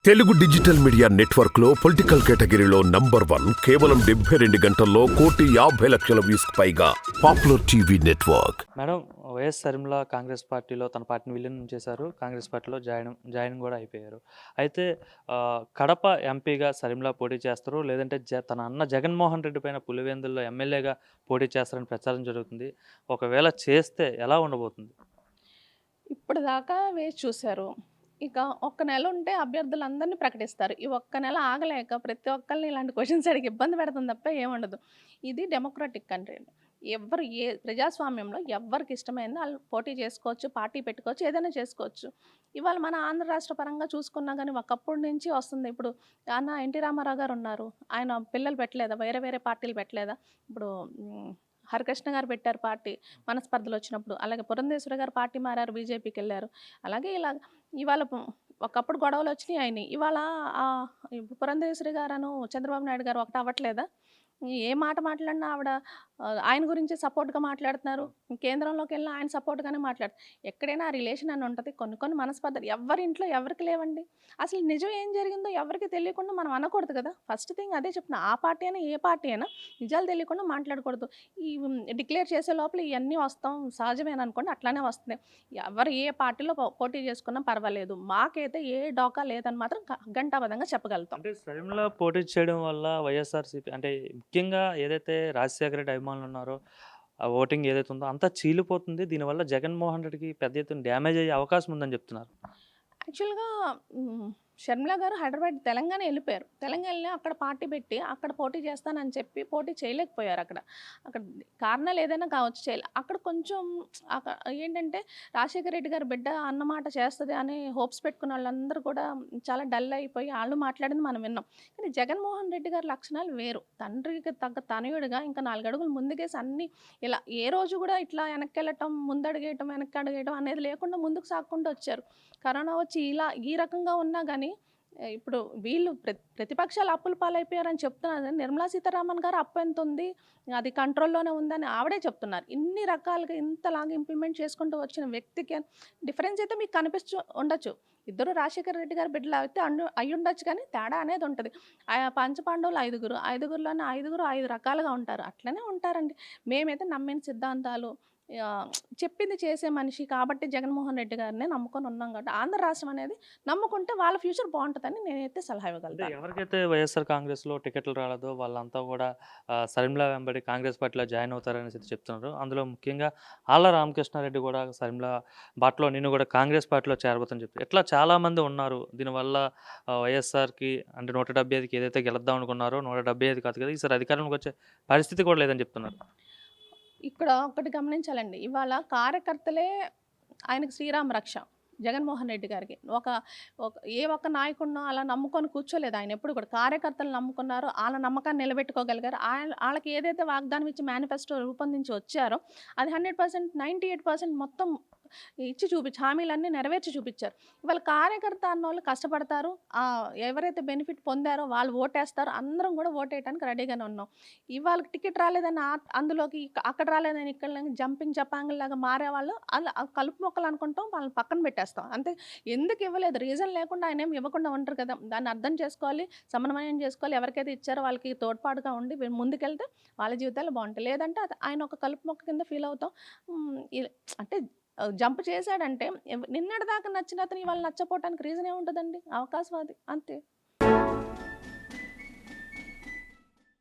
Telugu digital media network లో political కేటగిరీలో number 1 కేవలం 72 గంటల్లో 1,50,00,000 వ్యూస్ పైగా popular TV network. Madam YS Sharmila Congress పార్టీలో తన పార్టీని విలీనం చేశారు. కాంగ్రెస్ పార్టీలో జాయిన్ కూడా అయిపోయారు. అయితే కడప ఎంపీగా షర్మిల పోటీ చేస్తారు, లేదంటే తన అన్న జగన్మోహన్ రెడ్డి పైన పులివెందుల్లో ఎమ్మెల్యేగా పోటీ చేస్తారని ప్రచారం జరుగుతుంది. ఒకవేళ చేస్తే ఎలా ఉండబోతుంది? ఇప్పటిదాకా వేచి చూశారు. ఇక ఒక్క నెల ఉంటే అభ్యర్థులందరినీ ప్రకటిస్తారు. ఈ ఒక్క నెల ఆగలేక ప్రతి ఒక్కరిని ఇలాంటి క్వశ్చన్స్ అడిగి ఇబ్బంది పెడుతుంది తప్ప ఏముండదు. ఇది డెమోక్రటిక్ కంట్రీ. ఎవరు ప్రజాస్వామ్యంలో ఎవరికి ఇష్టమైందో వాళ్ళు పోటీ చేసుకోవచ్చు, పార్టీ పెట్టుకోవచ్చు, ఏదైనా చేసుకోవచ్చు. ఇవాళ మన ఆంధ్ర రాష్ట్ర పరంగా చూసుకున్నా కానీ ఒకప్పటి నుంచి వస్తుంది. ఇప్పుడు అన్న ఎన్టీ రామారావు గారు ఉన్నారు. ఆయన పిల్లలు పెట్టలేదా? వేరే వేరే పార్టీలు పెట్టలేదా? ఇప్పుడు హరికృష్ణ గారు పెట్టారు పార్టీ మనస్పర్ధలు వచ్చినప్పుడు. అలాగే పురంధేశ్వరి గారు పార్టీ మారారు, బీజేపీకి వెళ్ళారు. అలాగే ఇవాళ ఒకప్పుడు గొడవలు వచ్చినాయి అయినాయి. ఇవాళ పురంధేశ్వరి గారు చంద్రబాబు నాయుడు గారు ఒకటి అవ్వట్లేదా? ఏ మాట మాట్లాడినా ఆవిడ ఆయన గురించి సపోర్ట్గా మాట్లాడుతున్నారు. కేంద్రంలోకి వెళ్ళినా ఆయన సపోర్ట్గానే మాట్లాడుతారు. ఎక్కడైనా రిలేషన్ అని ఉంటుంది. కొన్ని మనస్పర్ధలు ఎవరి ఇంట్లో ఎవరికి లేవండి. అసలు నిజం ఏం జరిగిందో ఎవరికి తెలియకుండా మనం అనకూడదు కదా. ఫస్ట్ థింగ్ అదే చెప్తున్నా. ఆ పార్టీ అయినా ఏ పార్టీ అయినా నిజాలు తెలియకుండా మాట్లాడకూడదు. ఈ డిక్లేర్ చేసే లోపల ఇవన్నీ వస్తాం సహజమేన అనుకోండి, అట్లానే వస్తున్నాయి. ఎవరు ఏ పార్టీలో పోటీ చేసుకున్నా పర్వాలేదు, మాకైతే ఏ డోకా లేదని మాత్రం ఘంటాబద్ధంగా చెప్పగలుగుతాం. అంటే షర్మిల పోటీ చేయడం వల్ల వైఎస్ఆర్సీపీ అంటే ముఖ్యంగా ఏదైతే రాజశేఖర రెడ్డి అభిమానులు ఉన్నారో ఆ ఓటింగ్ ఏదైతే ఉందో అంతా చీలిపోతుంది. దీనివల్ల జగన్మోహన్ రెడ్డికి పెద్ద ఎత్తున డ్యామేజ్ అయ్యే అవకాశం ఉందని చెప్తున్నారు. యాక్చువల్గా షర్మిల గారు హైదరాబాద్ తెలంగాణ వెళ్ళిపోయారు. తెలంగాణ వెళ్ళి అక్కడ పార్టీ పెట్టి అక్కడ పోటీ చేస్తానని చెప్పి పోటీ చేయలేకపోయారు. అక్కడ కారణాలు ఏదైనా కావచ్చు, అక్కడ కొంచెం అక్కడ ఏంటంటే రాజశేఖర రెడ్డి గారు బిడ్డ అన్నమాట చేస్తుంది అని హోప్స్ పెట్టుకున్న వాళ్ళందరూ కూడా చాలా డల్ అయిపోయి వాళ్ళు మాట్లాడింది మనం విన్నాం. కానీ జగన్మోహన్ రెడ్డి గారి లక్షణాలు వేరు. తండ్రికి తగ్గ తనయుడిగా ఇంకా 4 అడుగులు ముందుకేసి అన్ని ఇలా ఏ రోజు కూడా ఇట్లా వెనక్కి వెళ్ళటం, ముందడుగేయటం, వెనక్కి అడుగేయటం అనేది లేకుండా ముందుకు సాక్కుంటూ వచ్చారు. కరోనా వచ్చి ఈ రకంగా ఉన్నా కానీ ఇప్పుడు వీళ్ళు ప్రతిపక్షాలు అప్పుల పాలైపోయారని చెప్తున్నారు. నిర్మలా సీతారామన్ గారు అప్పు ఎంత ఉంది, అది కంట్రోల్లోనే ఉందని ఆవిడే చెప్తున్నారు. ఇన్ని రకాలుగా ఇంతలాగా ఇంప్లిమెంట్ చేసుకుంటూ వచ్చిన వ్యక్తికి డిఫరెన్స్ అయితే మీకు ఉండొచ్చు. ఇద్దరు రాజశేఖర రెడ్డి గారి బిడ్డలు అయితే అయి ఉండొచ్చు, కానీ తేడా అనేది ఉంటుంది. పంచపాండవులు 5గురిలోనే 5 రకాలుగా ఉంటారు. అట్లనే ఉంటారండి. మేమైతే నమ్మిన సిద్ధాంతాలు చెప్పింది చేసే మనిషి కాబట్టి జగన్మోహన్ రెడ్డి గారినే నమ్ముకొని ఉన్నాం. కాబట్టి ఆంధ్ర రాష్ట్రం అనేది నమ్ముకుంటే వాళ్ళ ఫ్యూచర్ బాగుంటుందని నేనైతే సలహా ఇవ్వగలుగుతాను. ఎవరికైతే వైఎస్ఆర్ కాంగ్రెస్లో టికెట్లు రాలేదో వాళ్ళంతా కూడా షర్మిల వెంబడి కాంగ్రెస్ పార్టీలో జాయిన్ అవుతారని చెప్తున్నారు. అందులో ముఖ్యంగా ఆళ్ళ రామకృష్ణారెడ్డి కూడా షర్మిల బాటలో నేను కూడా కాంగ్రెస్ పార్టీలో చేరబోతని చెప్పి ఇట్లా చాలామంది ఉన్నారు. దీనివల్ల వైఎస్ఆర్కి అంటే 175కి ఏదైతే గెలుద్దాం అనుకున్నారో 175 కాదు కదా, ఈసారి అధికారంలోకి వచ్చే పరిస్థితి కూడా లేదని చెప్తున్నారు. ఇక్కడ ఒకటి గమనించాలండి. ఇవాళ కార్యకర్తలే ఆయనకు శ్రీరామ రక్ష. జగన్మోహన్ రెడ్డి గారికి ఏ ఒక్క నాయకుడినో అలా నమ్ముకొని కూర్చోలేదు ఆయన. ఎప్పుడు కూడా కార్యకర్తలు నమ్ముకున్నారు, వాళ్ళ నమ్మకాన్ని నిలబెట్టుకోగలిగారు. వాళ్ళకి ఏదైతే వాగ్దానం ఇచ్చి మేనిఫెస్టో రూపొందించి వచ్చారో అది 100%, 98% మొత్తం ఇచ్చి హామీలన్నీ నెరవేర్చి చూపించారు. ఇవాళ కార్యకర్త అన్నోళ్ళు కష్టపడతారు. ఎవరైతే బెనిఫిట్ పొందారో వాళ్ళు ఓటేస్తారు. అందరం కూడా ఓటేయడానికి రెడీగానే ఉన్నాం. ఇవాళ టికెట్ రాలేదని అందులోకి అక్కడ రాలేదని ఇక్కడ జంపింగ్ జపాంగుల్ లాగా మారేవాళ్ళు అలా కలుపు మొక్కలు అనుకుంటాం, వాళ్ళని పక్కన పెట్టేస్తాం అంతే. ఎందుకు ఇవ్వలేదు రీజన్ లేకుండా ఆయన ఏమి ఇవ్వకుండా ఉంటారు కదా. దాన్ని అర్థం చేసుకోవాలి, సమన్వయం చేసుకోవాలి. ఎవరికైతే ఇచ్చారో వాళ్ళకి తోడ్పాటుగా ఉండి ముందుకెళ్తే వాళ్ళ జీవితాలు బాగుంటాయి. లేదంటే ఆయన ఒక కలుపు మొక్క కింద ఫీల్ అవుతాం. అంటే జంప్ చేశాడంటే నిన్నటిదాకా నచ్చిన అతను ఇవాళ నచ్చపోవటానికి రీజన్ ఏముంటుందండి? అవకాశవాది అంతే.